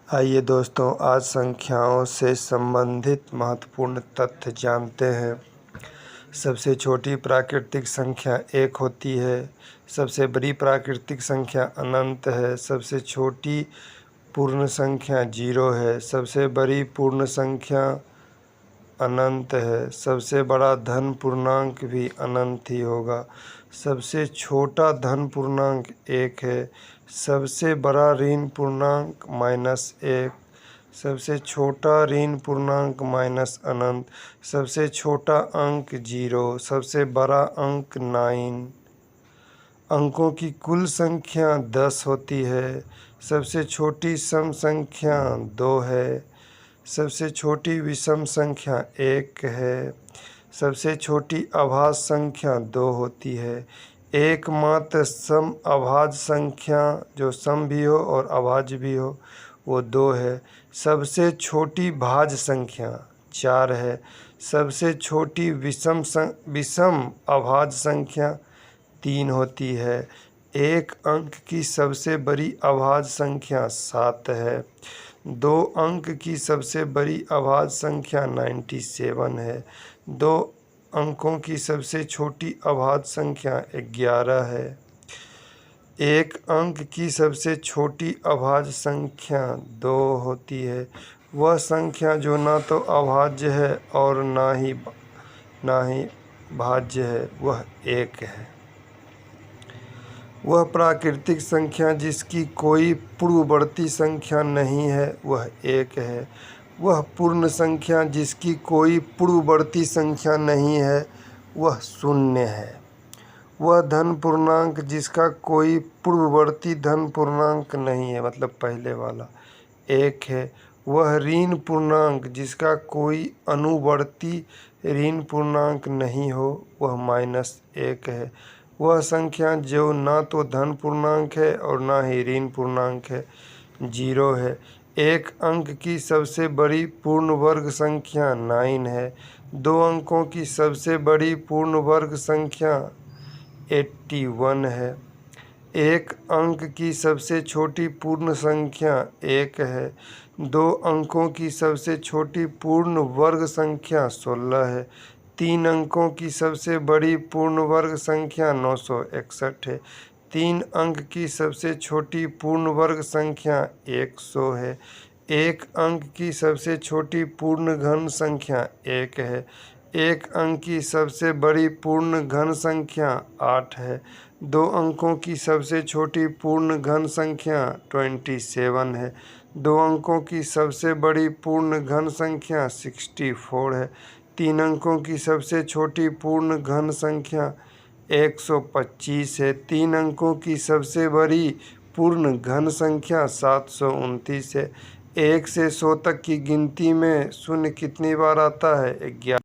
आइए दोस्तों, आज संख्याओं से संबंधित महत्वपूर्ण तथ्य जानते हैं। सबसे छोटी प्राकृतिक संख्या 1 होती है। सबसे बड़ी प्राकृतिक संख्या अनंत है। सबसे छोटी पूर्ण संख्या 0 है। सबसे बड़ी पूर्ण संख्या अनंत है। सबसे बड़ा धन पूर्णांक भी अनंत ही होगा। सबसे छोटा धन पूर्णांक 1 है। सबसे बड़ा ऋण पूर्णांक -1। सबसे छोटा ऋण पूर्णांक माइनस अनंत। सबसे छोटा अंक 0। सबसे बड़ा अंक 9। अंकों की कुल संख्या 10 होती है। सबसे छोटी सम संख्या 2 है। सबसे छोटी विषम संख्या 1 है। सबसे छोटी अभाज्य संख्या 2 होती है। एकमात्र सम अभाज्य संख्या जो सम भी हो और अभाज्य भी हो वो 2 है। सबसे छोटी भाज्य संख्या 4 है। सबसे छोटी विषम अभाज्य संख्या 3 होती है। एक अंक की सबसे बड़ी अभाज्य संख्या 7 है। 2 अंक की सबसे बड़ी अभाज्य संख्या 97 है। 2 अंकों की सबसे छोटी अभाज्य संख्या 11 है। 1 अंक की सबसे छोटी अभाज्य संख्या 2 होती है। वह संख्या जो ना तो अभाज्य है और ना ही भाज्य है वह 1 है। वह प्राकृतिक संख्या जिसकी कोई पूर्ववर्ती संख्या नहीं है वह 1 है। वह पूर्ण संख्या जिसकी कोई पूर्ववर्ती संख्या नहीं है वह 0 है। वह धन पूर्णांक जिसका कोई पूर्ववर्ती धन पूर्णांक नहीं है, मतलब पहले वाला, 1 है। वह ऋण पूर्णांक जिसका कोई अनुवर्ती ऋण पूर्णांक नहीं हो वह -1 है। वह संख्या जो ना तो धन पूर्णांक है और ना ही ऋण पूर्णांक है 0 है। 1 अंक की सबसे बड़ी पूर्ण वर्ग संख्या 9 है। 2 अंकों की सबसे बड़ी पूर्ण वर्ग संख्या 81 है। 1 अंक की सबसे छोटी पूर्ण संख्या 1 है। 2 अंकों की सबसे छोटी पूर्ण वर्ग संख्या 16 है। 3 अंकों की सबसे बड़ी पूर्ण वर्ग संख्या 961 है। 3 अंक की सबसे छोटी पूर्ण वर्ग संख्या 100 है। 1 अंक की सबसे छोटी पूर्ण घन संख्या 1 है। 1 अंक की सबसे बड़ी पूर्ण घन संख्या 8 है। 2 अंकों की सबसे छोटी पूर्ण घन संख्या 27 है। 2 अंकों की सबसे बड़ी पूर्ण घन संख्या 64 है। 3 अंकों की सबसे छोटी पूर्ण घन संख्या 125 है। 3 अंकों की सबसे बड़ी पूर्ण घन संख्या 729 है। 1 से 100 तक की गिनती में शून्य कितनी बार आता है? 11।